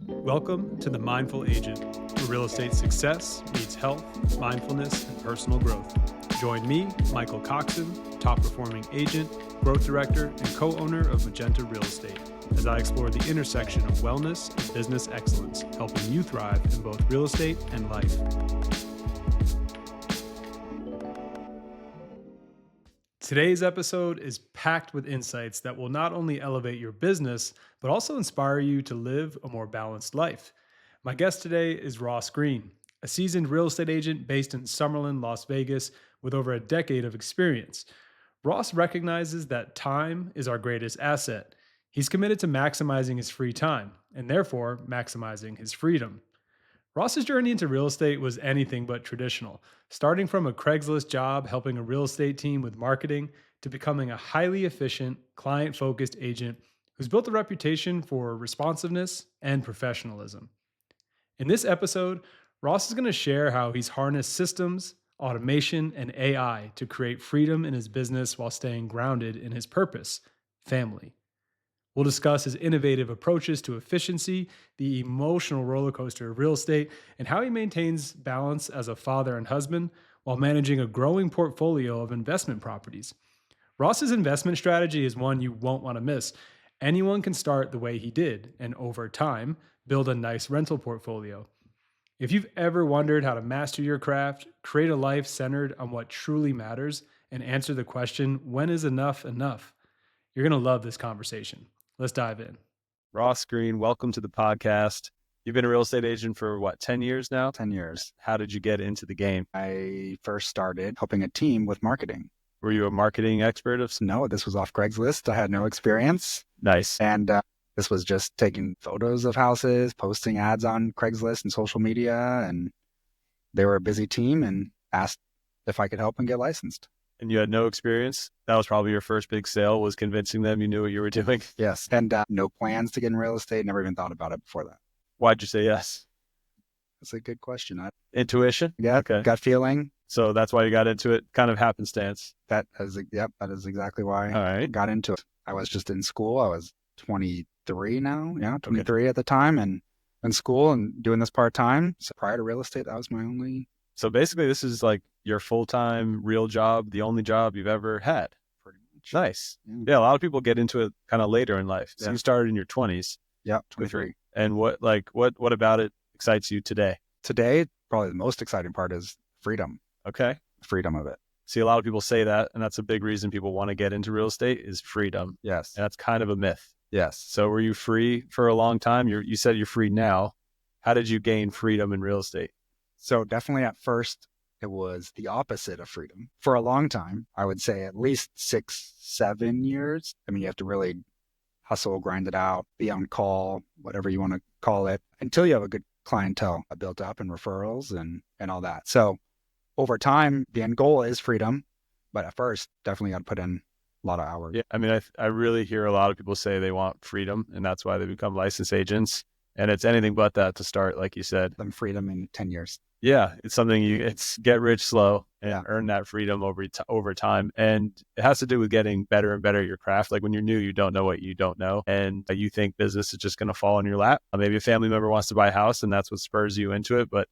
Welcome to The Mindful Agent, where real estate success meets health, mindfulness, and personal growth. Join me, Michael Coxon, top performing agent, growth director, and co-owner of Magenta Real Estate, as I explore the intersection of wellness and business excellence, helping you thrive in both real estate and life. Today's episode is packed with insights that will not only elevate your business, but also inspire you to live a more balanced life. My guest today is Ross Greene, a seasoned real estate agent based in Summerlin, Las Vegas, with over a decade of experience. Ross recognizes that time is our greatest asset. He's committed to maximizing his free time, and therefore maximizing his freedom. Ross's journey into real estate was anything but traditional, starting from a Craigslist job helping a real estate team with marketing to becoming a highly efficient, client-focused agent who's built a reputation for responsiveness and professionalism. In this episode, Ross is going to share how he's harnessed systems, automation, and AI to create freedom in his business while staying grounded in his purpose, family. We'll discuss his innovative approaches to efficiency, the emotional roller coaster of real estate, and how he maintains balance as a father and husband while managing a growing portfolio of investment properties. Ross's investment strategy is one you won't want to miss. Anyone can start the way he did, and over time, build a nice rental portfolio. If you've ever wondered how to master your craft, create a life centered on what truly matters, and answer the question, when is enough enough? You're going to love this conversation. Let's dive in. Ross Greene, welcome to the podcast. You've been a real estate agent for 10 years now? 10 years. How did you get into the game? I first started helping a team with marketing. Were you a marketing expert of some? No, this was off Craigslist. I had no experience. Nice. And this was just taking photos of houses, posting ads on Craigslist and social media. And they were a busy team and asked if I could help and get licensed. And you had no experience? That was probably your first big sale, was convincing them you knew what you were doing? Yes. And no plans to get in real estate. Never even thought about it before that. Why'd you say yes? That's a good question. Intuition? Yeah. Okay. Gut feeling. So that's why you got into it, kind of happenstance. That is exactly why I got into it. I was just in school. I was 23 now. Yeah, 23 at the time, and in school and doing this part-time. So prior to real estate, that was my only. So basically this is like your full-time real job, the only job you've ever had. Pretty much. Nice. Yeah, a lot of people get into it kind of later in life. So Yeah. you started in your 20s. Yeah, 23. And what about it excites you today? Today, probably the most exciting part is freedom. Okay. Freedom of it. See, a lot of people say that, and that's a big reason people want to get into real estate is freedom. Yes. And that's kind of a myth. Yes. So were you free for a long time? You said you're free now. How did you gain freedom in real estate? So definitely at first, it was the opposite of freedom. For a long time, I would say at least 6, 7 years. I mean, you have to really hustle, grind it out, be on call, whatever you want to call it, until you have a good clientele built up and referrals and all that. So over time, the end goal is freedom. But at first, definitely got to put in a lot of hours. Yeah, I mean, I really hear a lot of people say they want freedom, and that's why they become licensed agents. And it's anything but that to start, like you said. Then freedom in 10 years. Yeah, it's something it's get rich slow and earn that freedom over time. And it has to do with getting better and better at your craft. Like when you're new, you don't know what you don't know. And you think business is just going to fall in your lap. Maybe a family member wants to buy a house and that's what spurs you into it. But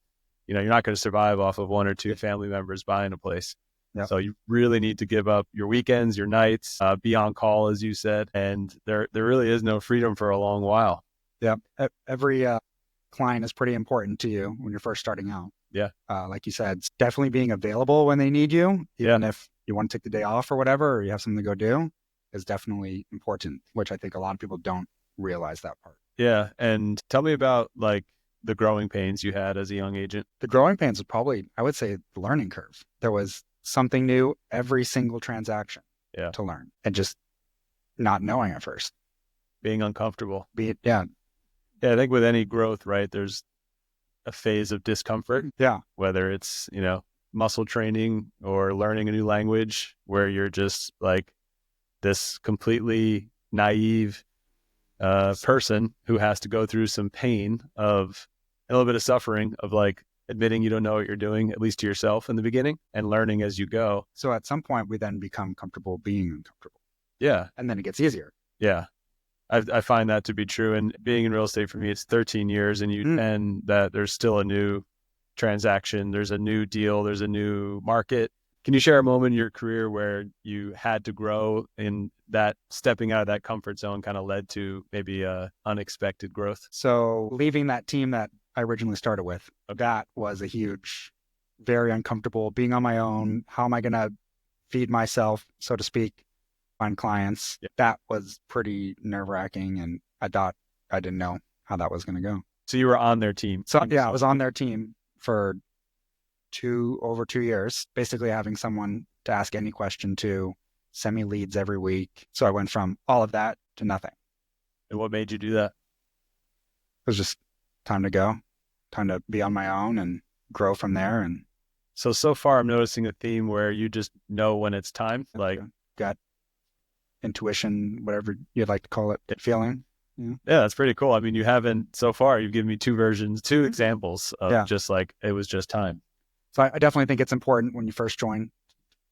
you're not going to survive off of 1 or 2 family members buying a place. Yep. So you really need to give up your weekends, your nights, be on call, as you said. And there really is no freedom for a long while. Yeah. Every client is pretty important to you when you're first starting out. Yeah. Like you said, it's definitely being available when they need you, even if you want to take the day off or whatever, or you have something to go do, is definitely important, which I think a lot of people don't realize that part. Yeah. And tell me about the growing pains you had as a young agent. The growing pains was probably, I would say, the learning curve. There was something new every single transaction to learn, and just not knowing at first. Being uncomfortable. Yeah, I think with any growth, right, there's a phase of discomfort. Yeah. Whether it's, muscle training or learning a new language where you're just like this completely naive person who has to go through some pain of a little bit of suffering of admitting you don't know what you're doing, at least to yourself in the beginning, and learning as you go. So at some point we then become comfortable being uncomfortable. Yeah. And then it gets easier. Yeah. I find that to be true. And being in real estate for me, it's 13 years, and that there's still a new transaction, there's a new deal, there's a new market. Can you share a moment in your career where you had to grow and that stepping out of that comfort zone kind of led to maybe unexpected growth? So leaving that team that I originally started with, that was a huge, very uncomfortable being on my own. How am I going to feed myself, so to speak, find clients? Yeah. That was pretty nerve-wracking, and I didn't know how that was going to go. So you were on their team. So yeah, I was on their team for over 2 years, basically having someone to ask any question to, send me leads every week. So I went from all of that to nothing. And what made you do that? It was just time to go, time to be on my own and grow from there. And so far I'm noticing a theme where you just know when it's time, like gut, intuition, whatever you'd like to call it, feeling. Yeah, that's pretty cool. I mean, you've given me two examples of just like, it was just time. So I definitely think it's important when you first join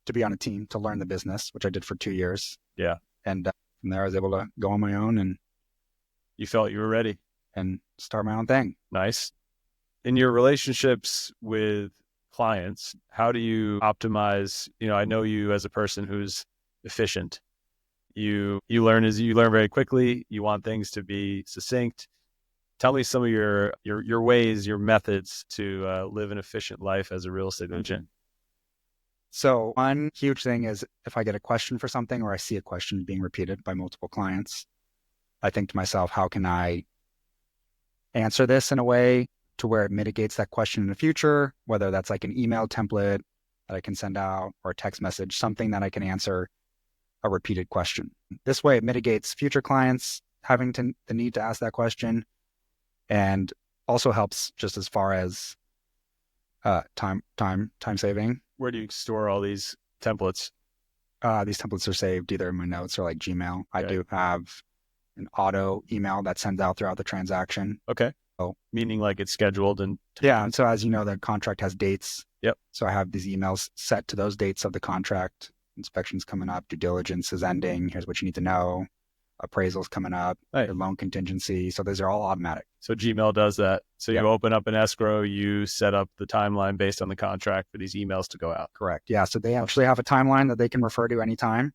to be on a team, to learn the business, which I did for 2 years. Yeah. And from there, I was able to go on my own, and you felt you were ready and start my own thing. Nice. In your relationships with clients, how do you optimize? I know you as a person who's efficient. You learn very quickly. You want things to be succinct. Tell me some of your ways, your methods to live an efficient life as a real estate agent. So one huge thing is, if I get a question for something, or I see a question being repeated by multiple clients, I think to myself, how can I answer this in a way to where it mitigates that question in the future, whether that's like an email template that I can send out, or a text message, something that I can answer a repeated question. This way it mitigates future clients having the need to ask that question, and also helps just as far as time saving. Where do you store all these templates? These templates are saved either in my notes or like Gmail. Okay. I do have an auto email that sends out throughout the transaction. Okay. So, meaning like it's scheduled and yeah. And so as you know, the contract has dates. Yep. So I have these emails set to those dates of the contract. Inspections coming up, due diligence is ending. Here's what you need to know. Appraisals coming up, right. The loan contingency. So those are all automatic. So Gmail does that. So Yep. You open up an escrow, you set up the timeline based on the contract for these emails to go out. Correct. Yeah. So they actually have a timeline that they can refer to anytime,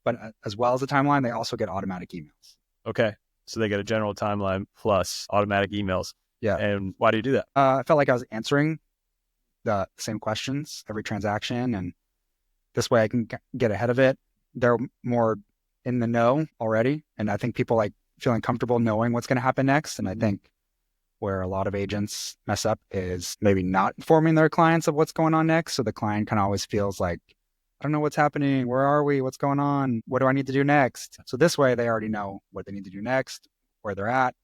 but as well as the timeline, they also get automatic emails. Okay. So they get a general timeline plus automatic emails. Yeah. And why do you do that? I felt like I was answering the same questions every transaction, and this way I can get ahead of it. They're more in the know already. And I think people like feeling comfortable knowing what's going to happen next. And I think where a lot of agents mess up is maybe not informing their clients of what's going on next. So the client kind of always feels like, I don't know what's happening. Where are we? What's going on? What do I need to do next? So this way they already know what they need to do next, where they're at,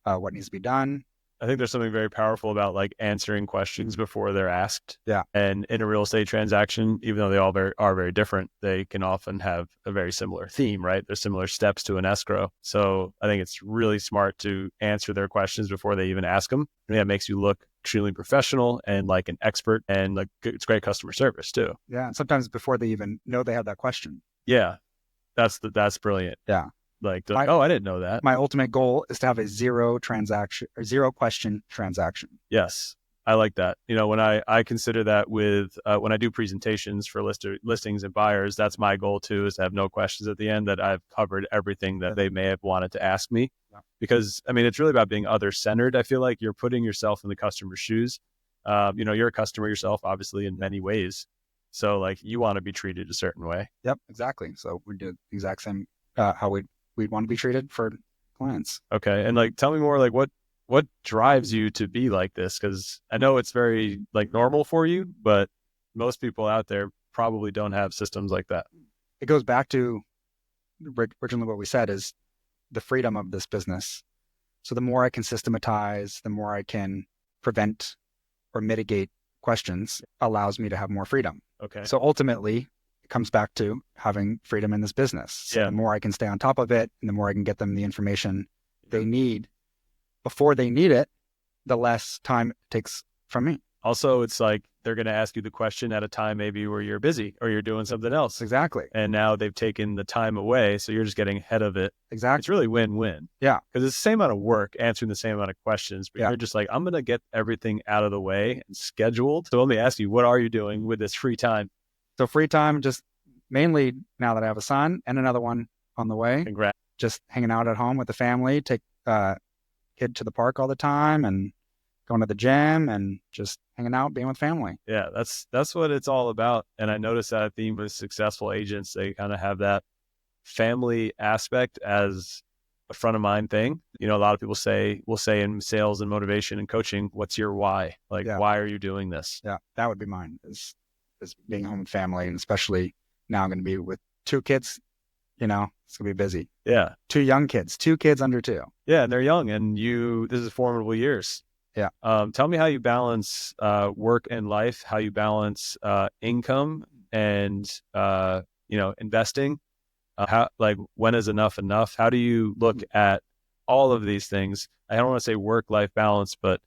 what needs to be done. I think there's something very powerful about like answering questions before they're asked. Yeah. And in a real estate transaction, even though they all are very different, they can often have a very similar theme, right? There's similar steps to an escrow. So I think it's really smart to answer their questions before they even ask them. And that makes you look extremely professional and like an expert, and like it's great customer service too. Yeah. And sometimes before they even know they have that question. Yeah. That's brilliant. Yeah. Like, oh, I didn't know that. My ultimate goal is to have a zero question transaction. Yes. I like that. When I consider that with, when I do presentations for listings and buyers, that's my goal too, is to have no questions at the end, that I've covered everything that they may have wanted to ask me. Yeah. Because it's really about being other centered. I feel like you're putting yourself in the customer's shoes. You're a customer yourself, obviously, in many ways. So like you want to be treated a certain way. Yep, exactly. So we did the exact same, how we'd want to be treated for clients. Okay. And like, tell me more, like what drives you to be like this? Because I know it's very like normal for you, but most people out there probably don't have systems like that. It goes back to originally what we said is the freedom of this business. So the more I can systematize, the more I can prevent or mitigate questions, allows me to have more freedom. Okay. So ultimately, it comes back to having freedom in this business. So the more I can stay on top of it, and the more I can get them the information they need before they need it, the less time it takes from me. Also, it's like they're going to ask you the question at a time maybe where you're busy or you're doing something else. Exactly. And now they've taken the time away. So you're just getting ahead of it. Exactly. It's really win-win. Yeah. Because it's the same amount of work answering the same amount of questions, but Yeah. you're just like, I'm going to get everything out of the way and scheduled. So let me ask you, what are you doing with this free time? So free time, just mainly now that I have a son and another one on the way, Congrats. just hanging out at home with the family, take kid to the park all the time and going to the gym and just hanging out, being with family. Yeah, that's what it's all about. And I noticed that theme with successful agents, they kind of have that family aspect as a front of mind thing. You know, a lot of people will say in sales and motivation and coaching, what's your why? Like, why are you doing this? Yeah, that would be mine, is being home with family. And especially now I'm going to be with 2 kids, you know, it's going to be busy. Yeah. 2 young kids, 2 kids under 2. Yeah. And they're young and this is formidable years. Yeah. Tell me how you balance work and life, how you balance income and, investing. How, like, when is enough enough? How do you look at all of these things? I don't want to say work-life balance, but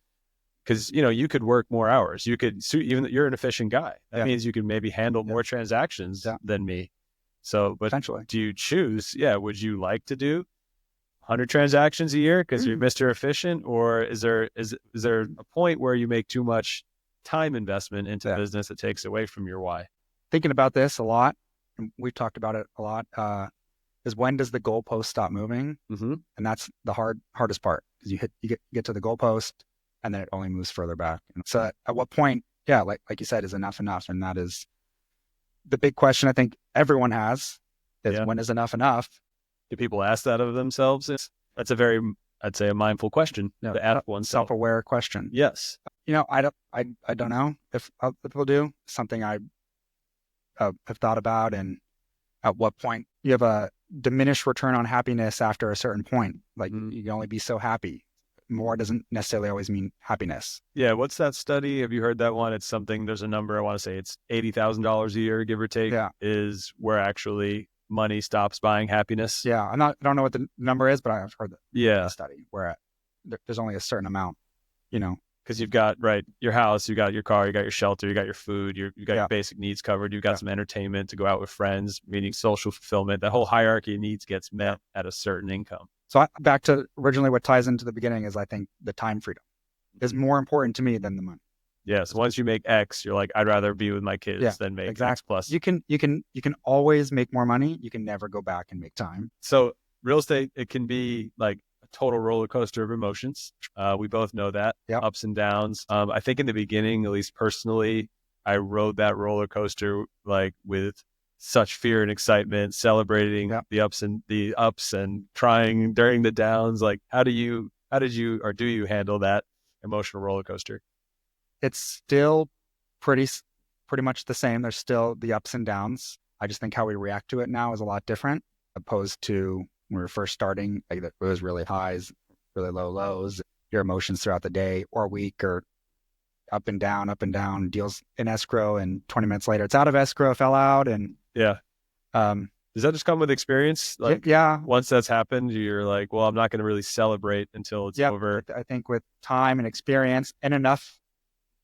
because, you could work more hours. You could, even you're an efficient guy. That means you can maybe handle more transactions than me. So, but Potentially. do you choose? Yeah. Would you like to do 100 transactions a year because you're Mr. Efficient? Or is there a point where you make too much time investment into business that takes away from your why? Thinking about this a lot, and we've talked about it a lot, is when does the goalpost stop moving? Mm-hmm. And that's the hardest part, because you get to the goalpost and then it only moves further back. And so at what point, like you said, is enough enough? And that is the big question I think everyone has, is when is enough enough? Do people ask that of themselves? That's a very, I'd say, a mindful question to ask oneself. Self-aware question. Yes. I don't know if other people do. Something I have thought about, and at what point you have a diminished return on happiness after a certain point. Like you can only be so happy. More doesn't necessarily always mean happiness. Yeah. What's that study? Have you heard that one? It's something, there's a number, I want to say it's $80,000 a year, give or take, is where actually money stops buying happiness. Yeah. I don't know what the number is, but I've heard the study where there's only a certain amount, because you've got, your house, you got your car, you got your shelter, you got your food, you got your basic needs covered, you've got some entertainment to go out with friends, meaning social fulfillment. That whole hierarchy of needs gets met at a certain income. So back to originally what ties into the beginning is, I think the time freedom is more important to me than the money. Yeah. So once you make X, you're like, I'd rather be with my kids than make X plus. You can always make more money. You can never go back and make time. So real estate, it can be like a total roller coaster of emotions. We both know that. Ups and downs. I think in the beginning, at least personally, I rode that roller coaster like with such fear and excitement, celebrating the ups and crying during the downs. Like, how do you handle that emotional roller coaster? It's still pretty much the same. There's still the ups and downs. I just think how we react to it now is a lot different, opposed to when we were first starting. Like, it was really highs, really low lows. Your emotions throughout the day or week or up and down, deals in escrow, and 20 minutes later it's out of escrow, fell out. And does that just come with experience? Like, once that's happened, you're like, well, I'm not going to really celebrate until it's over. I think with time and experience and enough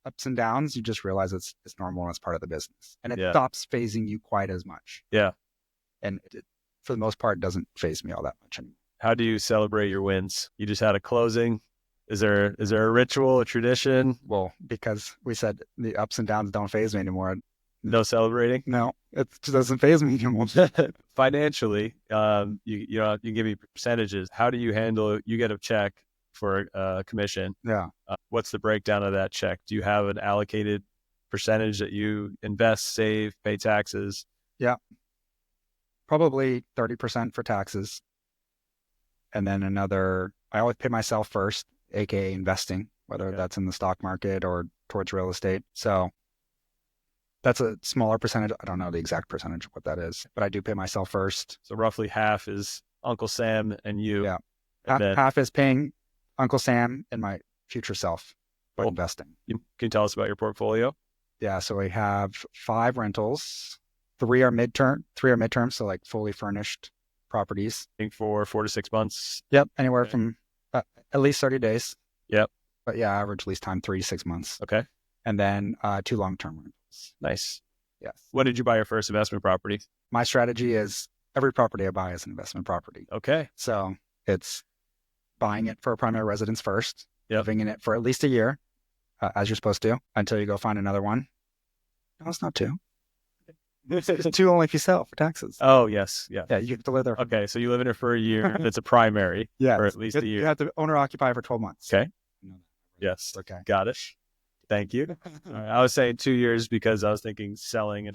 ups and downs, you just realize it's normal and it's part of the business, and it stops phasing you quite as much. And it, for the most part, doesn't phase me all that much anymore. How do you celebrate your wins? You just had a closing. Is there a ritual, a tradition? Well, because we said the ups and downs don't phase me anymore. No celebrating? No, it just doesn't phase me anymore. Financially, you give me percentages. How do you handle? You get a check for a commission. What's the breakdown of that check? Do you have an allocated percentage that you invest, save, pay taxes? Probably 30% for taxes, and then I always pay myself first, aka investing, whether that's in the stock market or towards real estate. So that's a smaller percentage. I don't know the exact percentage of what that is, but I do pay myself first. So roughly half is Uncle Sam and you. Half is paying Uncle Sam and my future self for investing. Can you tell us about your portfolio? So we have 5 rentals. 3 are midterm, so like fully furnished properties. For 4 to 6 months. Anywhere from at least 30 days. But average lease time 3 to 6 months. Okay. and then 2 long-term rentals. Nice. Yes. When did you buy your first investment property? My strategy is every property I buy is an investment property. Okay. So it's buying it for a primary residence first, Yep. living in it for at least a year, as you're supposed to, until you go find another one. No, it's not 2. It's 2 only if you sell for taxes. Oh, yes. Yeah. Yeah, you have to live there. Okay. So you live in it for a year. It's a primary Yeah, for at least a you year. have to owner occupy for 12 months. Okay. Yes. Okay. Got it. Thank you. All right. I was saying 2 years because I was thinking selling and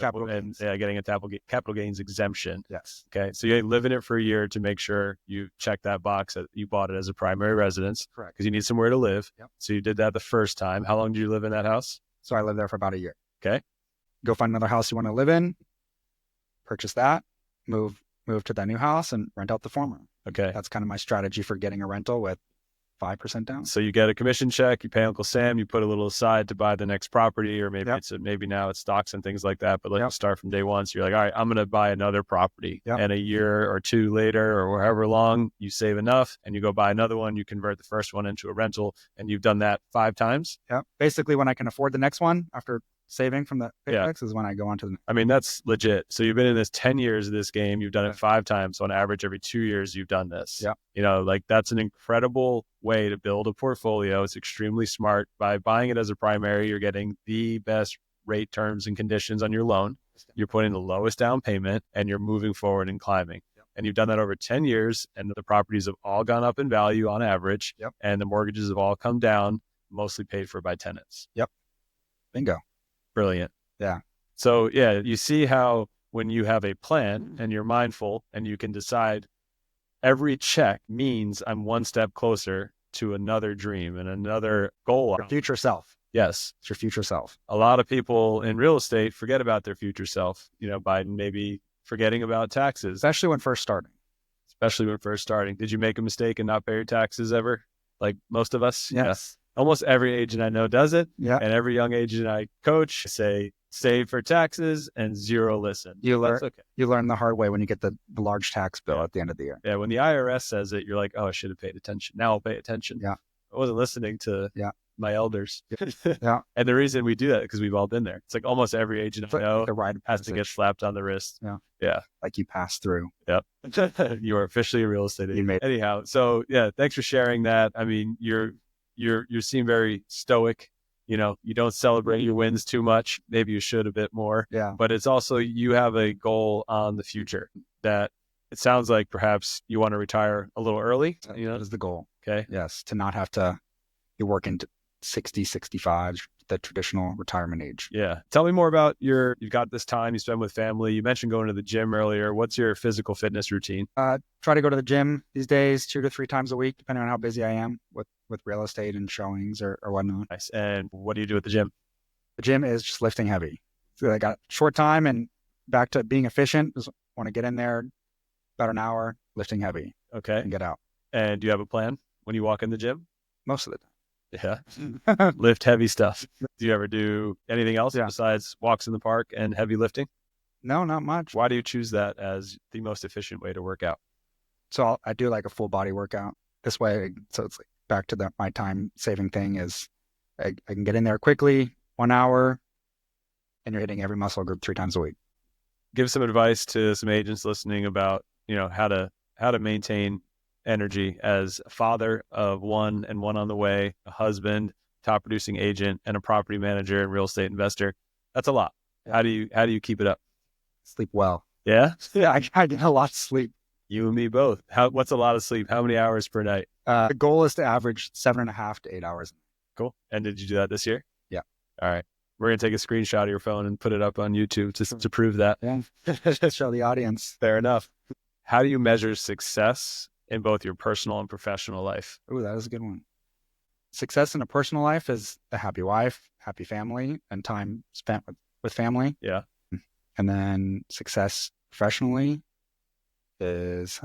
getting a capital gains exemption. Yes. Okay. So you live in it for a year to make sure you check that box that you bought it as a primary residence. Correct. Because you need somewhere to live. Yep. So you did that the first time. How long did you live in that house? So I lived there for about a year. Okay. Go find another house you want to live in, purchase that, move to that new house and rent out the former. Okay. That's kind of my strategy for getting a rental with 5% down. So you get a commission check, you pay Uncle Sam, you put a little aside to buy the next property, or maybe maybe now it's stocks and things like that. But let's start from day one. So you're like, all right, I'm going to buy another property. And a year or 2 later, or however long, you save enough and you go buy another one. You convert the first one into a rental, and you've done that 5 times. Yeah. Basically, when I can afford the next one after saving from the paychecks is when I go on to the next. I mean, that's legit. So you've been in this 10 years of this game. You've done it 5 times. So on average, every 2 years, you've done this. Yeah. You know, like that's an incredible way to build a portfolio. It's extremely smart. By buying it as a primary, you're getting the best rate, terms, and conditions on your loan. You're putting the lowest down payment and you're moving forward and climbing. And you've done that over 10 years, and the properties have all gone up in value on average. And the mortgages have all come down, mostly paid for by tenants. Bingo. Brilliant. Yeah. So yeah, you see how when you have a plan and you're mindful and you can decide every check means I'm one step closer to another dream and another goal. Your future self. Yes. It's your future self. A lot of people in real estate forget about their future self, you know, by maybe forgetting about taxes. Especially when first starting. Did you make a mistake and not pay your taxes ever? Like most of us? Yes. Almost every agent I know does it. Yeah. And every young agent I coach say, save for taxes and 0 listen. You learn the hard way when you get the large tax bill at the end of the year. Yeah. When the IRS says it, you're like, oh, I should have paid attention. Now I'll pay attention. Yeah. I wasn't listening to my elders. Yeah. And the reason we do that, because we've all been there. It's like almost every agent I know has to get slapped on the wrist. Yeah. Yeah. Like you pass through. Yep. You are officially a real estate agent. Anyhow. So yeah, thanks for sharing that. I mean, you seem very stoic. You know, you don't celebrate your wins too much. Maybe you should a bit more. Yeah. But it's also, you have a goal on the future that it sounds like perhaps you want to retire a little early. You know, that is the goal. Okay. Yes. To not have to be working to 60, 65, the traditional retirement age. Yeah. Tell me more about you've got this time you spend with family. You mentioned going to the gym earlier. What's your physical fitness routine? Try to go to the gym these days 2 to 3 times a week, depending on how busy I am with real estate and showings or whatnot. Nice. And what do you do at the gym? The gym is just lifting heavy. So I got short time and back to being efficient. Just want to get in there about an hour, lifting heavy. Okay. And get out. And do you have a plan when you walk in the gym? Most of the time. Yeah. Lift heavy stuff. Do you ever do anything else besides walks in the park and heavy lifting? No, not much. Why do you choose that as the most efficient way to work out? So I do like a full body workout this way. So it's like back to my time saving thing is I can get in there quickly, 1 hour, and you're hitting every muscle group 3 times a week. Give some advice to some agents listening about, you know, how to maintain energy as a father of one and one on the way, a husband, top producing agent, and a property manager and real estate investor. That's a lot. How do you keep it up? Sleep well. Yeah? Yeah, I get a lot of sleep. You and me both. What's a lot of sleep? How many hours per night? The goal is to average 7.5 to 8 hours. Cool. And did you do that this year? Yeah. All right. We're going to take a screenshot of your phone and put it up on YouTube to prove that. Yeah. Show the audience. Fair enough. How do you measure success in both your personal and professional life? Ooh, that is a good one. Success in a personal life is a happy wife, happy family, and time spent with family. Yeah. And then success professionally that's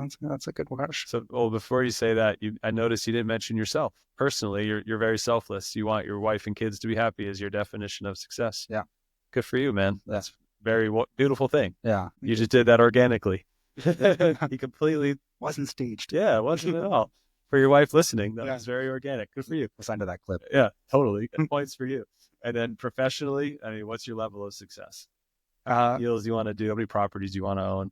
a good question. So, well, before you say that, I noticed you didn't mention yourself. Personally, you're very selfless. You want your wife and kids to be happy is your definition of success. Yeah. Good for you, man. That's a very beautiful thing. Yeah. You just did that organically. He completely wasn't staged. Yeah, it wasn't at all. For your wife listening, that Yeah. was very organic. Good for you. Listen to that clip. Yeah, totally. Points for you. And then professionally, I mean, what's your level of success? How many deals do you want to do? How many properties do you want to own?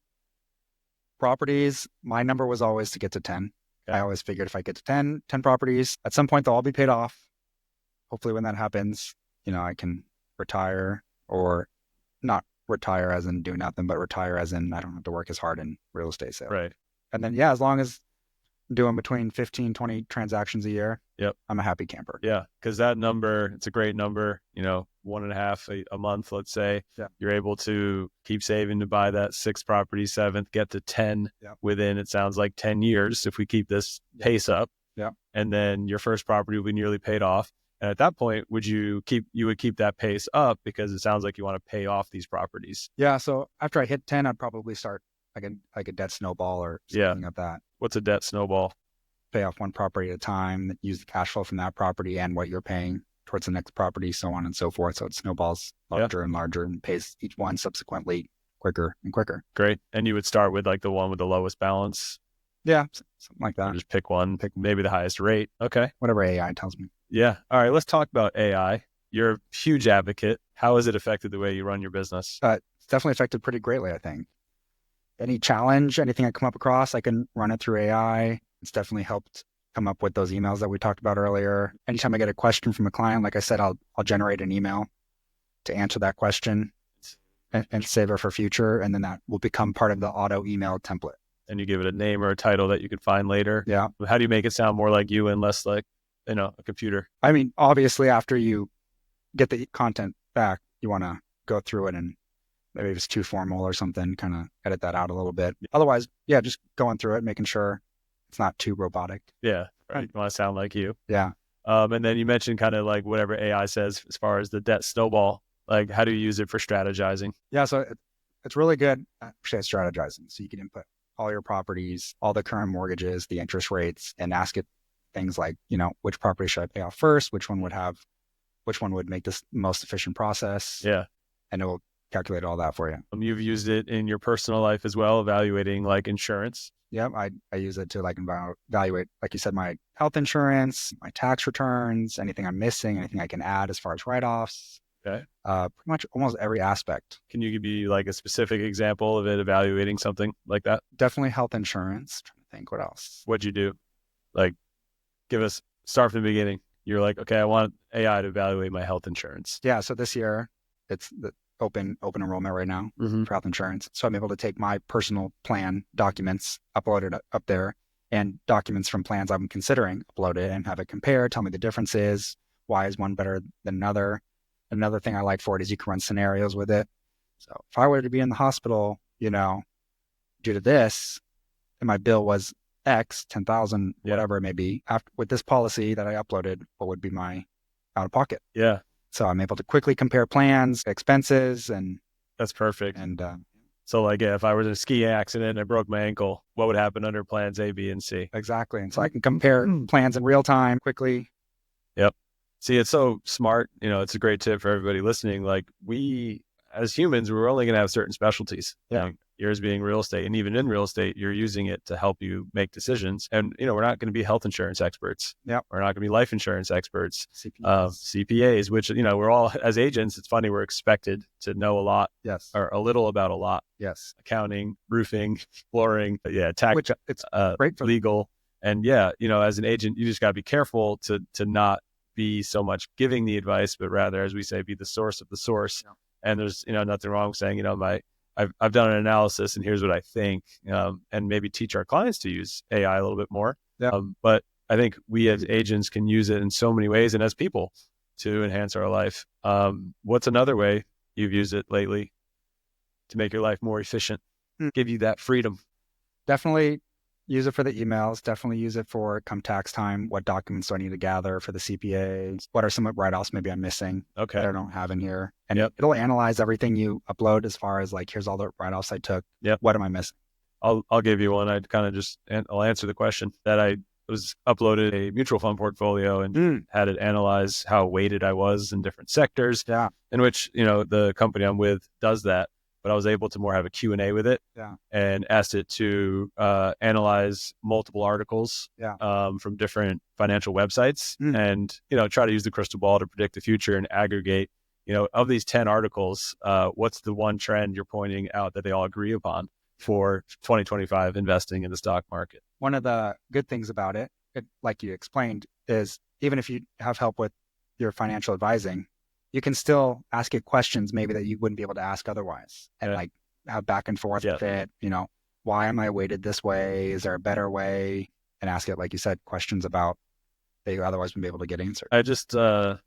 Properties, my number was always to get to 10. Okay. I always figured if I get to 10 properties, at some point they'll all be paid off. Hopefully when that happens, I can retire, or not retire as in do nothing, but retire as in I don't have to work as hard in real estate sales. Right. And then, as long as I'm doing between 15, 20 transactions a year, Yep. I'm a happy camper. Yeah. Because that number, it's a great number, 1.5 a month, let's say. Yeah. You're able to keep saving to buy that 6th property, 7th, get to 10 within, it sounds like 10 years if we keep this pace up. Yeah. And then your first property will be nearly paid off. And at that point, you would keep that pace up because it sounds like you want to pay off these properties. Yeah. So after I hit 10, I'd probably start like a debt snowball or something like that. What's a debt snowball? Pay off one property at a time, use the cash flow from that property and what you're paying towards the next property, so on and so forth. So it snowballs larger and larger and pays each one subsequently quicker and quicker. Great. And you would start with like the one with the lowest balance? Yeah, something like that. Or just pick one, maybe the highest rate. Okay. Whatever AI tells me. Yeah. All right. Let's talk about AI. You're a huge advocate. How has it affected the way you run your business? It's definitely affected pretty greatly, I think. Any challenge, anything I come up across, I can run it through AI. It's definitely helped come up with those emails that we talked about earlier. Anytime I get a question from a client, like I said, I'll generate an email to answer that question and save it for future. And then that will become part of the auto email template. And you give it a name or a title that you can find later. Yeah. How do you make it sound more like you and less like, a computer? I mean, obviously after you get the content back, you want to go through it and maybe if it's too formal or something, kind of edit that out a little bit. Otherwise, just going through it, making sure it's not too robotic. Yeah. Right. You want to sound like you. Yeah. And then you mentioned kind of like whatever AI says as far as the debt snowball, like how do you use it for strategizing? Yeah. So it's really good at strategizing. So you can input all your properties, all the current mortgages, the interest rates, and ask it things like, which property should I pay off first? Which one would make this most efficient process? Yeah. And it will calculate all that for you. You've used it in your personal life as well, evaluating like insurance. Yeah, I use it to like evaluate, like you said, my health insurance, my tax returns, anything I'm missing, anything I can add as far as write-offs. Okay. Pretty much almost every aspect. Can you give me like a specific example of it evaluating something like that? Definitely health insurance. Trying to think what else. What'd you do? Like, start from the beginning. You're like, okay, I want AI to evaluate my health insurance. Yeah. So this year it's the open enrollment right now for health insurance. So I'm able to take my personal plan documents, upload it up there, and documents from plans I'm considering, upload it and have it compare, tell me the differences. Why is one better than another? Another thing I like for it is you can run scenarios with it. So if I were to be in the hospital, due to this, and my bill was X, 10,000, whatever it may be, with this policy that I uploaded, what would be my out of pocket? Yeah. So I'm able to quickly compare plans, expenses, and that's perfect. And so like, if I was in a ski accident and I broke my ankle, what would happen under plans A, B, and C? Exactly. And so I can compare plans in real time quickly. Yep. See, it's so smart. It's a great tip for everybody listening. Like we, as humans, we're only going to have certain specialties. Yeah. Yours being real estate. And even in real estate, you're using it to help you make decisions. And, we're not going to be health insurance experts. Yeah. We're not going to be life insurance experts, CPAs, which, we're all, as agents, it's funny, we're expected to know a lot. Yes. Or a little about a lot. Yes. Accounting, roofing, flooring, tax, which it's great for legal. And as an agent, you just got to be careful to not be so much giving the advice, but rather, as we say, be the source of the source. Yeah. And there's, nothing wrong with saying, I've done an analysis and here's what I think, and maybe teach our clients to use AI a little bit more. Yeah. But I think we as agents can use it in so many ways and as people to enhance our life. What's another way you've used it lately to make your life more efficient, give you that freedom? Definitely use it for the emails. Definitely use it for come tax time. What documents do I need to gather for the CPA? What are some write-offs maybe I'm missing that I don't have in here? And it'll analyze everything you upload as far as like, here's all the write-offs I took. Yep. What am I missing? I'll give you one. I'll answer the question that I was uploaded a mutual fund portfolio and had it analyze how weighted I was in different sectors. Yeah. In which, the company I'm with does that. but I was able to more have a Q&A with it. Yeah. And asked it to analyze multiple articles from different financial websites and, try to use the crystal ball to predict the future and aggregate, of these 10 articles, what's the one trend you're pointing out that they all agree upon for 2025 investing in the stock market? One of the good things about it, like you explained, is even if you have help with your financial advising, you can still ask it questions maybe that you wouldn't be able to ask otherwise, and like have back and forth with it. Why am I weighted this way? Is there a better way? And ask it, like you said, questions about that you otherwise wouldn't be able to get answered. I just, I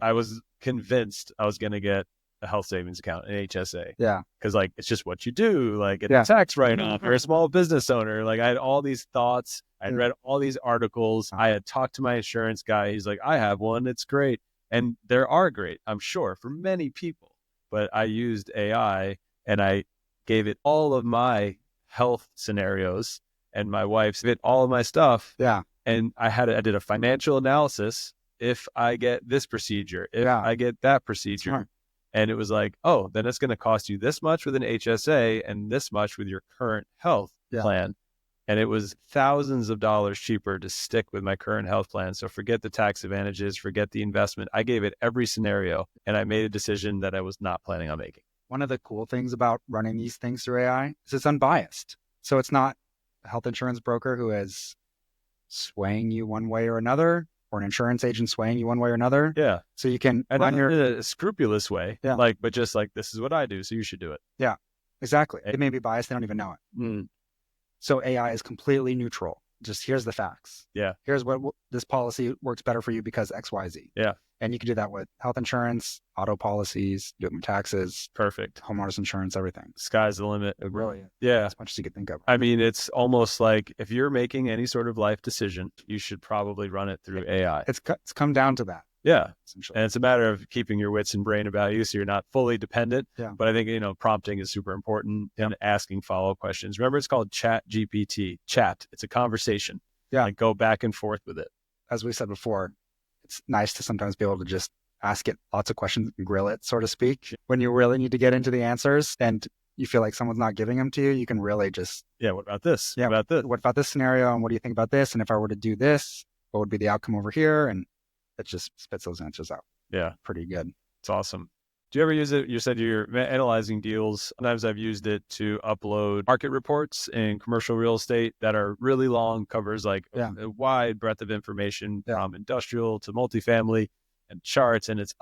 was convinced I was going to get a health savings account, an HSA. Yeah. Because like, it's just what you do, like get a tax write-off. You're a small business owner. Like I had all these thoughts. I'd read all these articles. I had talked to my insurance guy. He's like, I have one. It's great. And there are great, I'm sure, for many people. But I used AI and I gave it all of my health scenarios, and my wife's did all of my stuff. Yeah. And I did a financial analysis. If I get this procedure, if I get that procedure. Smart. And it was like, oh, then it's going to cost you this much with an HSA and this much with your current health plan. And it was thousands of dollars cheaper to stick with my current health plan. So forget the tax advantages, forget the investment. I gave it every scenario, and I made a decision that I was not planning on making. One of the cool things about running these things through AI is it's unbiased. So it's not a health insurance broker who is swaying you one way or another, or an insurance agent swaying you one way or another. Yeah. So you can run in a scrupulous way, but just like, this is what I do, so you should do it. Yeah, exactly. It may be biased. They don't even know it. So AI is completely neutral. Just here's the facts. Yeah. Here's what this policy works better for you because X, Y, Z. Yeah. And you can do that with health insurance, auto policies, do it with taxes. Perfect. Homeowners insurance, everything. Sky's the limit. It really is. Yeah. As much as you could think of. I mean, it's almost like if you're making any sort of life decision, you should probably run it through AI. It's come down to that. Yeah. And it's a matter of keeping your wits and brain about you so you're not fully dependent. Yeah. But I think, prompting is super important and asking follow-up questions. Remember, it's called Chat GPT. Chat. It's a conversation. Yeah. Like go back and forth with it. As we said before, it's nice to sometimes be able to just ask it lots of questions and grill it, so to speak. When you really need to get into the answers and you feel like someone's not giving them to you, you can really just... Yeah, what about this? Yeah, what about this? What about this scenario? And what do you think about this? And if I were to do this, what would be the outcome over here? And it just spits those answers out. Yeah. Pretty good. It's awesome. Do you ever use it? You said you're analyzing deals. Sometimes I've used it to upload market reports in commercial real estate that are really long, covers like a wide breadth of information from industrial to multifamily and charts. And it's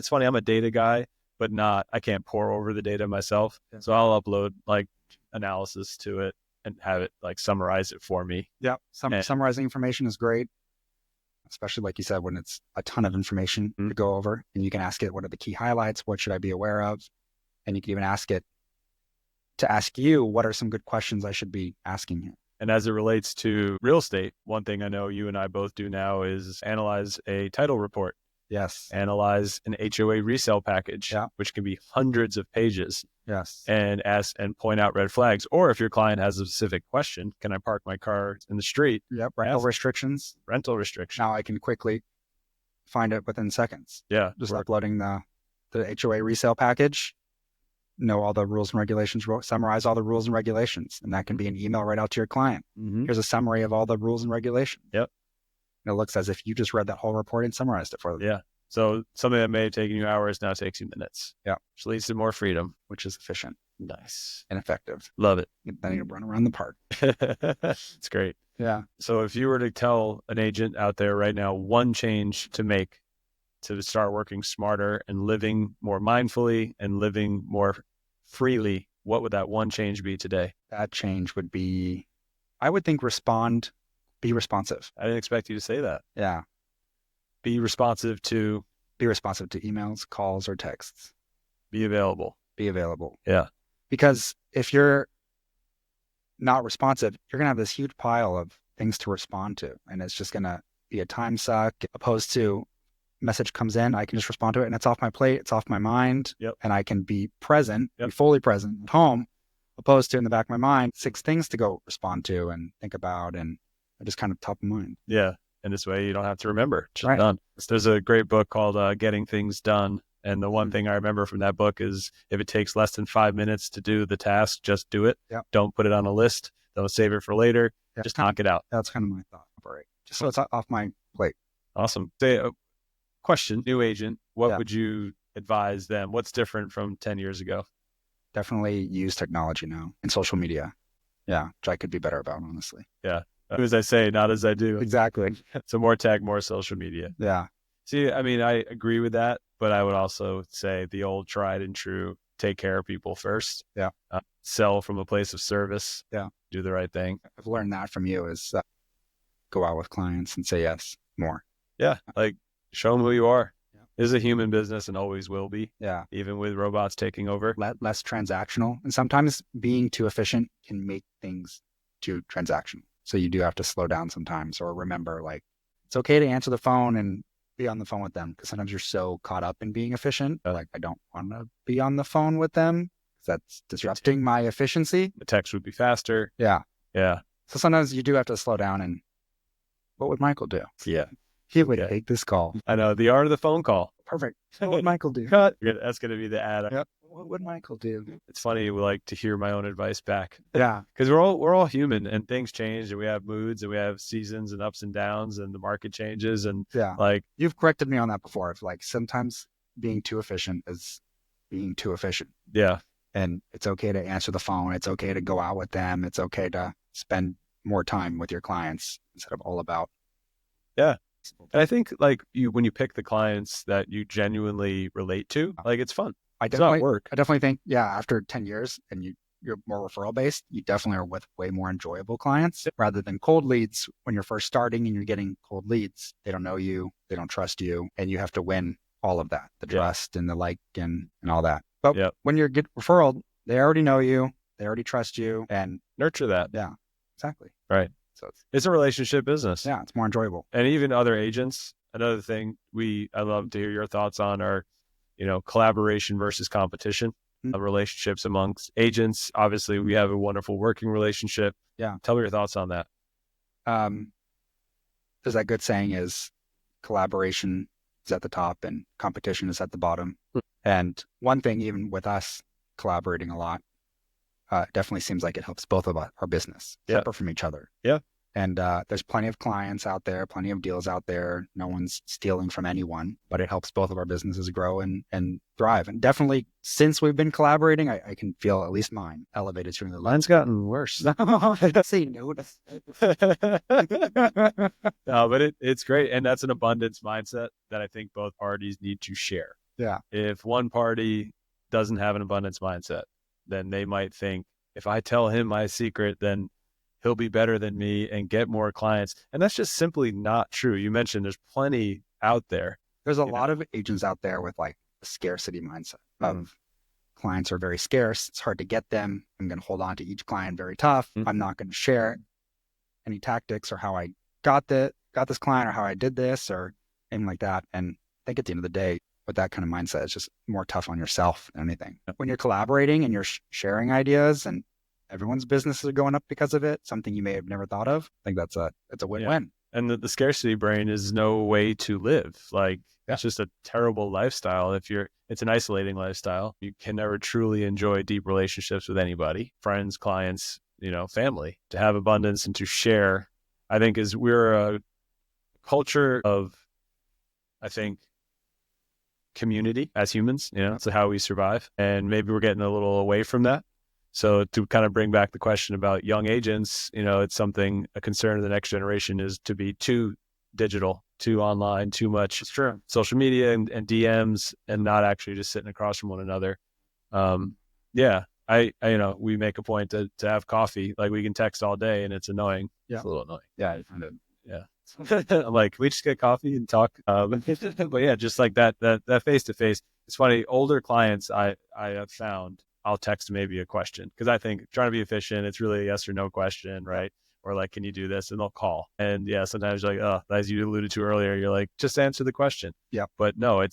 funny, I'm a data guy, but I can't pour over the data myself. Yeah. So I'll upload like analysis to it and have it like summarize it for me. Yeah. Summarizing information is great. Especially like you said, when it's a ton of information to go over, and you can ask it, what are the key highlights? What should I be aware of? And you can even ask it to ask you, what are some good questions I should be asking you? And as it relates to real estate, one thing I know you and I both do now is analyze a title report. Yes. Analyze an HOA resale package, which can be hundreds of pages. Yes. And ask and point out red flags. Or if your client has a specific question, can I park my car in the street? Yep. Rental restrictions. Now I can quickly find it within seconds. Yeah. Just uploading the HOA resale package, know all the rules and regulations, summarize all the rules and regulations. And that can be an email right out to your client. Here's a summary of all the rules and regulations. Yep. And it looks as if you just read that whole report and summarized it for them. Yeah. So something that may have taken you hours now takes you minutes. Yeah. Which leads to more freedom. Which is efficient. Nice. And effective. Love it. Then you run around the park. It's great. Yeah. So if you were to tell an agent out there right now, one change to make to start working smarter and living more mindfully and living more freely, what would that one change be today? That change would be, I would think, be responsive. I didn't expect you to say that. Yeah. Be responsive to emails, calls, or texts. Be available. Yeah. Because if you're not responsive, you're going to have this huge pile of things to respond to. And it's just going to be a time suck, opposed to message comes in, I can just respond to it and it's off my plate, it's off my mind. Yep. And I can be present, be fully present at home, opposed to in the back of my mind, 6 things to go respond to and think about, and just kind of top of mind. Yeah. And this way you don't have to remember. Just done. There's a great book called Getting Things Done And the one thing I remember from that book is if it takes less than 5 minutes to do the task, just do it. Yep. Don't put it on a list. Don't save it for later. Yeah, just knock it out. That's kind of my thought. Right. Just so it's off my plate. Awesome. Say a question, new agent, what would you advise them? What's different from 10 years ago? Definitely use technology now and social media. Yeah, which I could be better about, honestly. Yeah. Do as I say, not as I do. Exactly. So more tech, more social media. Yeah. See, I mean, I agree with that, but I would also say the old tried and true, take care of people first. Yeah. Sell from a place of service. Yeah. Do the right thing. I've learned that from you is go out with clients and say yes more. Yeah. Like show them who you are. Yeah. This is a human business and always will be. Yeah. Even with robots taking over. Less transactional. And sometimes being too efficient can make things too transactional. So you do have to slow down sometimes or remember, like, it's okay to answer the phone and be on the phone with them because sometimes you're so caught up in being efficient. Like, I don't want to be on the phone with them because that's disrupting my efficiency. The text would be faster. Yeah. Yeah. So sometimes you do have to slow down. And what would Michael do? Yeah. He would take this call. I know. The art of the phone call. Perfect. What would Michael do? Cut. That's going to be the ad. Yep. What would Michael do? It's funny. We like to hear my own advice back. Yeah. Because we're all human and things change and we have moods and we have seasons and ups and downs and the market changes. And like, you've corrected me on that before. Of like sometimes being too efficient is being too efficient. Yeah. And it's okay to answer the phone. It's okay to go out with them. It's okay to spend more time with your clients instead of all about. Yeah. And I think like when you pick the clients that you genuinely relate to, like it's fun. It's not work. I definitely think, after 10 years and you're more referral based, you definitely are with way more enjoyable clients rather than cold leads. When you're first starting and you're getting cold leads, they don't know you, they don't trust you, and you have to win all of that, the trust and the like and all that. But when you get referral, they already know you, they already trust you, and nurture that. Yeah, exactly. Right. So it's a relationship business. Yeah, it's more enjoyable. And even other agents, another thing I love to hear your thoughts on are, collaboration versus competition of relationships amongst agents. Obviously, we have a wonderful working relationship. Yeah. Tell me your thoughts on that. There's that good saying is collaboration is at the top and competition is at the bottom. And one thing, even with us collaborating a lot, definitely seems like it helps both of our business separate from each other. Yeah. And there's plenty of clients out there, plenty of deals out there. No one's stealing from anyone, but it helps both of our businesses grow and thrive. And definitely since we've been collaborating, I can feel at least mine elevated through the Mine's gotten worse. Say no. No, but it's great. And that's an abundance mindset that I think both parties need to share. Yeah. If one party doesn't have an abundance mindset, then they might think, if I tell him my secret, then he'll be better than me and get more clients. And that's just simply not true. You mentioned there's plenty out there. There's a lot of agents out there with like a scarcity mindset of clients are very scarce. It's hard to get them. I'm going to hold on to each client very tough. I'm not going to share any tactics or how I got this client or how I did this or anything like that. And I think at the end of the day, with that kind of mindset, it's just more tough on yourself than anything. When you're collaborating and you're sharing ideas and everyone's businesses are going up because of it, something you may have never thought of, I think it's a win-win. And the scarcity brain is no way to live. Like it's just a terrible lifestyle. It's an isolating lifestyle. You can never truly enjoy deep relationships with anybody, friends, clients, family. To have abundance and to share, I think we're a culture of, I think, community as humans, it's how we survive. And maybe we're getting a little away from that. So to kind of bring back the question about young agents, it's a concern of the next generation is to be too digital, too online, too much social media and DMs and not actually just sitting across from one another. We make a point to have coffee. Like we can text all day and it's annoying. Yeah. It's a little annoying. Yeah. I'm like, can we just get coffee and talk? But yeah, just like that face to face. It's funny. Older clients I have found, I'll text maybe a question because I think trying to be efficient, it's really a yes or no question, right? Or like, can you do this? And they'll call. And sometimes you're like, as you alluded to earlier, you're like, just answer the question. Yeah. But no, I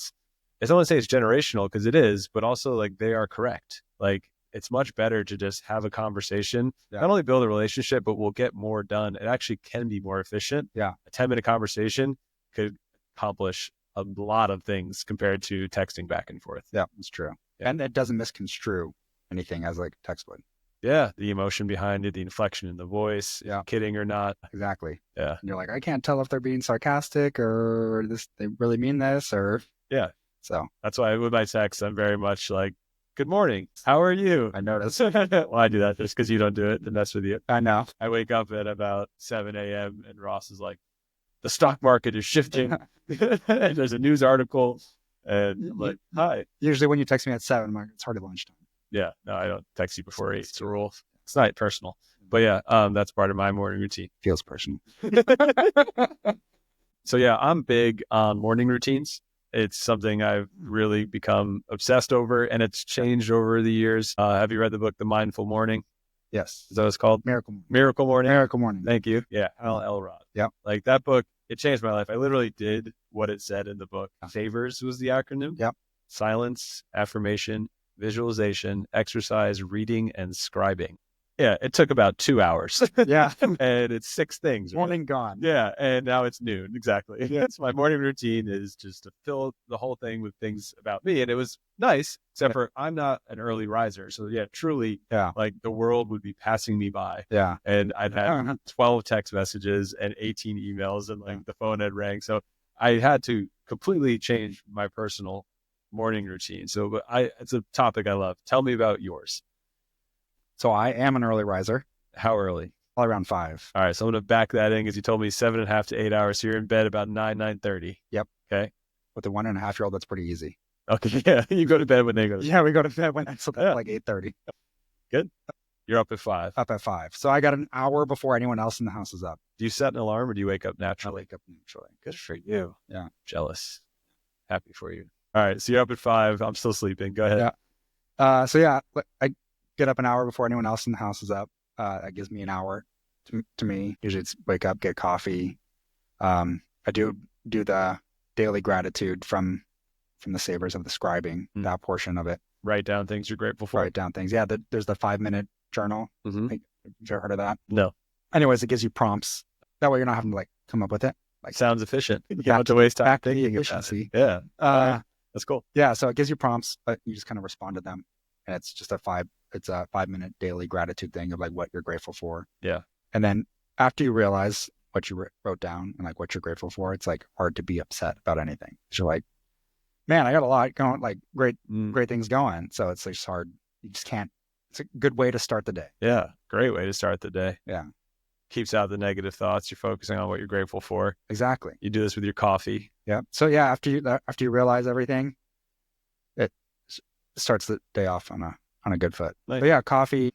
don't want to say it's generational because it is, but also like they are correct. Like it's much better to just have a conversation, not only build a relationship, but we'll get more done. It actually can be more efficient. Yeah. A 10-minute conversation could accomplish a lot of things compared to texting back and forth. Yeah, it's true. Yeah. And it doesn't misconstrue anything as like text would. Yeah, the emotion behind it, the inflection in the voice, Yeah. kidding or not. Exactly. Yeah. And you're like, I can't tell if they're being sarcastic or they really mean this or. Yeah. So that's why with my text, I'm very much like, good morning. How are you? I noticed. Well, I do that just because you don't do it, and that's with you. I know. I wake up at about 7 a.m. and Ross is like, the stock market is shifting. And there's a news article. And I'm like, hi. Usually when you text me at 7, I'm like, it's already lunchtime. Yeah. No, I don't text you before 8. It's a rule. It's not personal. But yeah, that's part of my morning routine. Feels personal. So yeah, I'm big on morning routines. It's something I've really become obsessed over, and it's changed over the years. Have you read the book, The Mindful Morning? Yes. Is that what it's called? Miracle Morning. Miracle Morning. Miracle Morning. Thank you. Yeah. Hal Elrod. Yep. Like that book, it changed my life. I literally did what it said in the book. SAVERS was the acronym. Yep. Silence, affirmation, visualization, exercise, reading, and scribing. Yeah, it took about 2 hours. Yeah. And it's 6 things. Right? Morning gone. Yeah, and now it's noon. Exactly. Yeah. So my morning routine is just to fill the whole thing with things about me. And it was nice, except for I'm not an early riser. So yeah, truly, like the world would be passing me by. Yeah. And I'd had 12 text messages and 18 emails, and like the phone had rang. So I had to completely change my personal morning routine. So but it's a topic I love. Tell me about yours. So I am an early riser. How early? Probably around 5. All right. So I'm going to back that in because you told me 7.5 to 8 hours. So you're in bed about 9:30. Yep. Okay. With a 1.5-year-old, that's pretty easy. Okay. Yeah. You go to bed when they go to bed. Yeah, we go to bed when it's like 8:30. Good. You're up at 5. Up at 5. So I got an hour before anyone else in the house is up. Do you set an alarm or do you wake up I naturally? wake up naturally. Good for you. Yeah. Jealous. Happy for you. All right. So you're up at 5. I'm still sleeping. Go ahead. Yeah. So yeah, I get up an hour before anyone else in the house is up. That gives me an hour to me. Usually it's wake up, get coffee. I do the daily gratitude from the savers of the scribing, that portion of it. Write down things you're grateful for. Write down things. Yeah. There's the 5-minute journal. Mm-hmm. Have you ever heard of that? No. Anyways, it gives you prompts. That way you're not having to like come up with it. Like sounds efficient. You don't have to waste time back to thinking the about it. efficiency. Yeah. That's cool. Yeah. So it gives you prompts, but you just kind of respond to them. And it's just a 5-minute daily gratitude thing of like what you're grateful for. Yeah. And then after you realize what you wrote down and like what you're grateful for, it's like hard to be upset about anything. You're like, man, I got a lot going, like great things going. So it's just hard. You just can't. It's a good way to start the day. Yeah. Great way to start the day. Yeah. Keeps out the negative thoughts. You're focusing on what you're grateful for. Exactly. You do this with your coffee. Yeah. So yeah, after you realize everything, it starts the day off on a good foot. Nice. But yeah, coffee.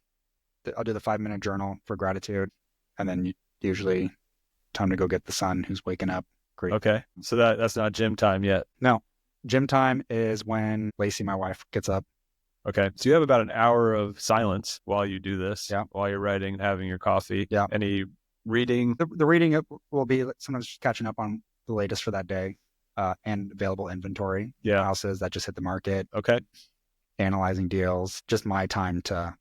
I'll do the 5-minute journal for gratitude, and then usually time to go get the son who's waking up. Great. Okay. So that's not gym time yet. No, gym time is when Lacey, my wife, gets up. Okay. So you have about an hour of silence while you do this. Yeah. While you're writing and having your coffee. Yeah. Any reading? The reading will be sometimes just catching up on the latest for that day, and available inventory. Yeah. Houses that just hit the market. Okay. Analyzing deals. Just my time to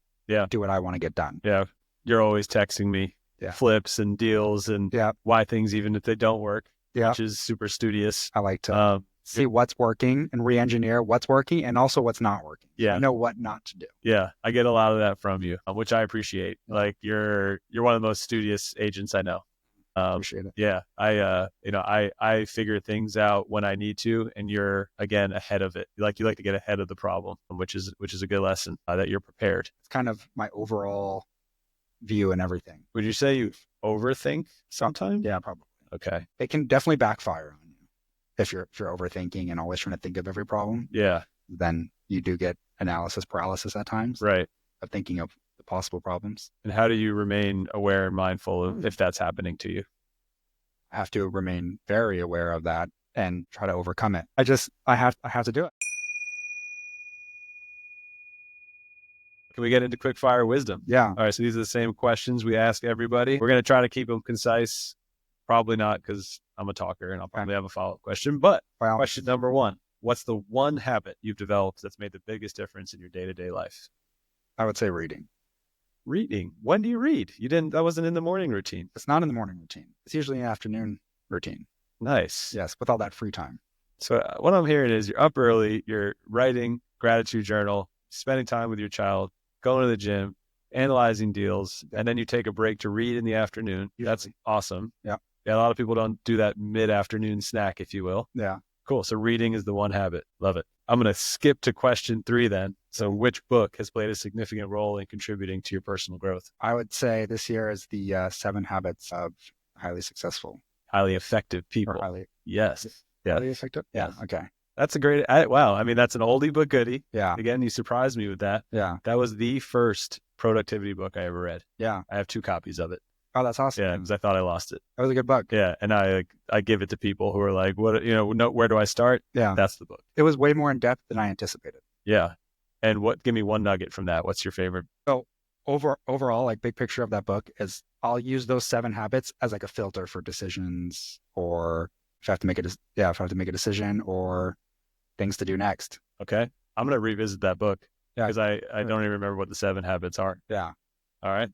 do what I want to get done. Yeah. You're always texting me flips and deals and why things, even if they don't work, which is super studious. I like to see what's working and re-engineer what's working and also what's not working. Yeah. I know what not to do. Yeah. I get a lot of that from you, which I appreciate. Like you're one of the most studious agents I know. Appreciate it. Yeah. I figure things out when I need to, and you're again ahead of it. You like to get ahead of the problem, which is a good lesson, that you're prepared. It's kind of my overall view and everything. Would you say you overthink sometimes? Yeah, probably. Okay. It can definitely backfire on you if you're overthinking and always trying to think of every problem. Yeah. Then you do get analysis paralysis at times. Right. Of thinking of the possible problems. And how do you remain aware and mindful of if that's happening to you? I have to remain very aware of that and try to overcome it. I have to do it. Can we get into Quickfire Wisdom? Yeah. All right. So these are the same questions we ask everybody. We're going to try to keep them concise. Probably not because I'm a talker and I'll probably have a follow-up question. But question number 1, what's the one habit you've developed that's made the biggest difference in your day-to-day life? I would say reading. Reading. When do you read? That wasn't in the morning routine. It's not in the morning routine. It's usually an afternoon routine. Nice. Yes. With all that free time. So what I'm hearing is you're up early, you're writing gratitude journal, spending time with your child, going to the gym, analyzing deals, and then you take a break to read in the afternoon. That's awesome. Yeah. Yeah, a lot of people don't do that mid-afternoon snack, if you will. Yeah. Cool. So reading is the one habit. Love it. I'm going to skip to question 3 then. So which book has played a significant role in contributing to your personal growth? I would say this year is the 7 Habits of Highly Successful. Highly effective people. Yes. Yeah. Highly effective? Yeah. Okay. That's a great, wow. I mean, that's an oldie but goodie. Yeah. Again, you surprised me with that. Yeah. That was the first productivity book I ever read. Yeah. I have 2 copies of it. Oh, that's awesome. Yeah, because I thought I lost it. That was a good book. Yeah, and I give it to people who are like, "What? Where do I start?" Yeah, that's the book. It was way more in depth than I anticipated. Yeah, and give me one nugget from that. What's your favorite? So overall, like big picture of that book is I'll use those 7 habits as like a filter for decisions, or if I have to make a decision, or things to do next. Okay, I'm gonna revisit that book because I don't even remember what the 7 habits are. Yeah. All right.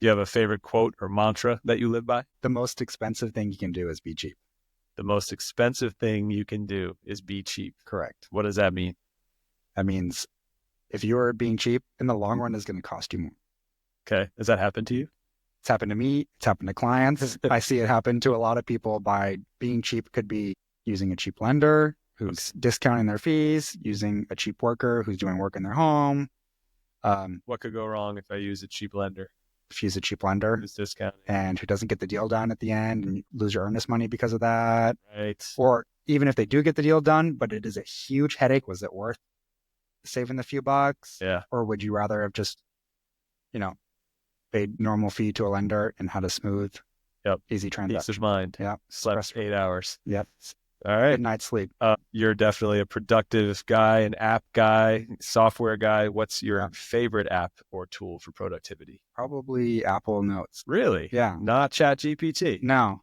Do you have a favorite quote or mantra that you live by? The most expensive thing you can do is be cheap. The most expensive thing you can do is be cheap. Correct. What does that mean? That means if you're being cheap, in the long run, it's going to cost you more. Okay. Has that happened to you? It's happened to me. It's happened to clients. I see it happen to a lot of people. By being cheap could be using a cheap lender who's discounting their fees, using a cheap worker who's doing work in their home. What could go wrong if I use a cheap lender? If you use a cheap lender who's discounting and who doesn't get the deal done at the end, and you lose your earnest money because of that. Right. Or even if they do get the deal done, but it is a huge headache, was it worth saving the few bucks? Yeah. Or would you rather have just, paid normal fee to a lender and had a smooth, easy transaction? Peace of mind. Yeah. Slept 8 hours. Yep. All right. Good night's sleep. You're definitely a productive guy, an app guy, software guy. What's your favorite app or tool for productivity? Probably Apple Notes. Really? Yeah. Not ChatGPT? No.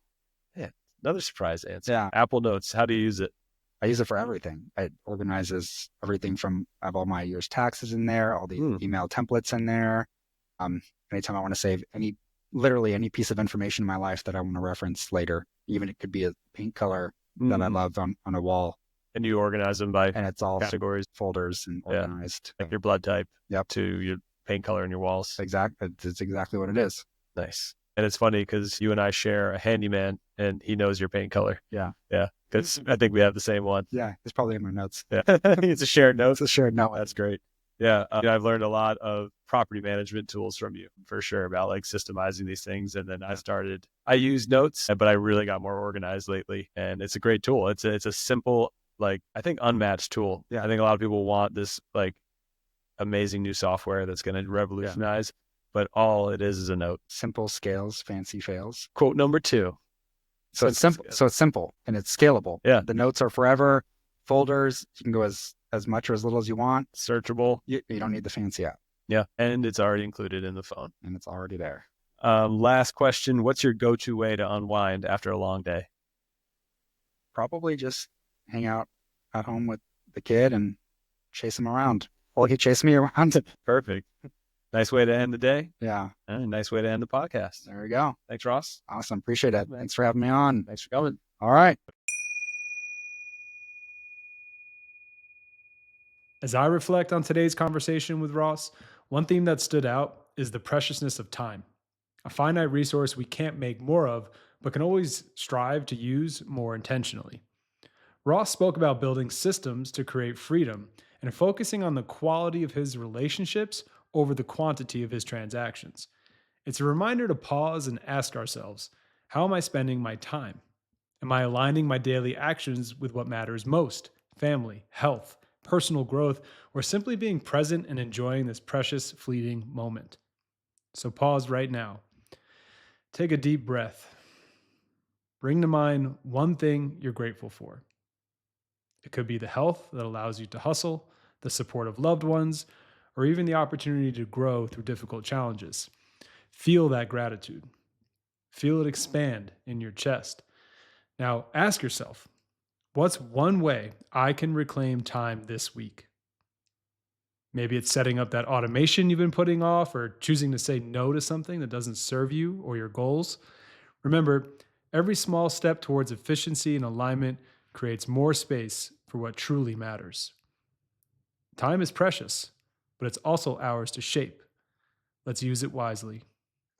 Yeah. Another surprise answer. Yeah. Apple Notes. How do you use it? I use it for everything. It organizes everything from, I have all my year's taxes in there, all the email templates in there. Anytime I want to save literally any piece of information in my life that I want to reference later, even it could be a paint color that I love on a wall. And you organize them by and it's all categories, folders, and organized. Like your blood type Yep. to your paint color in your walls. Exactly. It's exactly what it is. Nice. And it's funny because you and I share a handyman and he knows your paint color. Yeah. Yeah. Because I think we have the same one. Yeah. It's probably in my notes. Yeah. It's a shared note. It's a shared note. That's great. Yeah. I've learned a lot of property management tools from you for sure about like systemizing these things. And then I use notes, but I really got more organized lately, and it's a great tool. It's a simple, like, I think unmatched tool. Yeah. I think a lot of people want this like amazing new software that's going to revolutionize, but all it is a note. Simple scales, fancy fails. Quote number 2. So it's simple. So it's simple and it's scalable. Yeah. The notes are forever. Folders, you can go as much or as little as you want. Searchable. You don't need the fancy app. Yeah. And it's already included in the phone. And it's already there. Last question. What's your go-to way to unwind after a long day? Probably just hang out at home with the kid and chase him around. Well, he chased me around. Perfect. Nice way to end the day. Yeah. And nice way to end the podcast. There we go. Thanks, Ross. Awesome. Appreciate it. Thanks for having me on. Thanks for coming. All right. As I reflect on today's conversation with Ross, one theme that stood out is the preciousness of time, a finite resource we can't make more of, but can always strive to use more intentionally. Ross spoke about building systems to create freedom and focusing on the quality of his relationships over the quantity of his transactions. It's a reminder to pause and ask ourselves, how am I spending my time? Am I aligning my daily actions with what matters most? Family, health, personal growth, or simply being present and enjoying this precious, fleeting moment? So pause right now. Take a deep breath. Bring to mind one thing you're grateful for. It could be the health that allows you to hustle, the support of loved ones, or even the opportunity to grow through difficult challenges. Feel that gratitude. Feel it expand in your chest. Now ask yourself, what's one way I can reclaim time this week? Maybe it's setting up that automation you've been putting off, or choosing to say no to something that doesn't serve you or your goals. Remember, every small step towards efficiency and alignment creates more space for what truly matters. Time is precious, but it's also ours to shape. Let's use it wisely.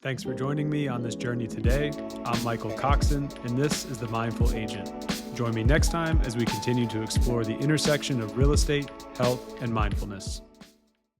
Thanks for joining me on this journey today. I'm Michael Coxon, and this is The Mindful Agent. Join me next time as we continue to explore the intersection of real estate, health, and mindfulness.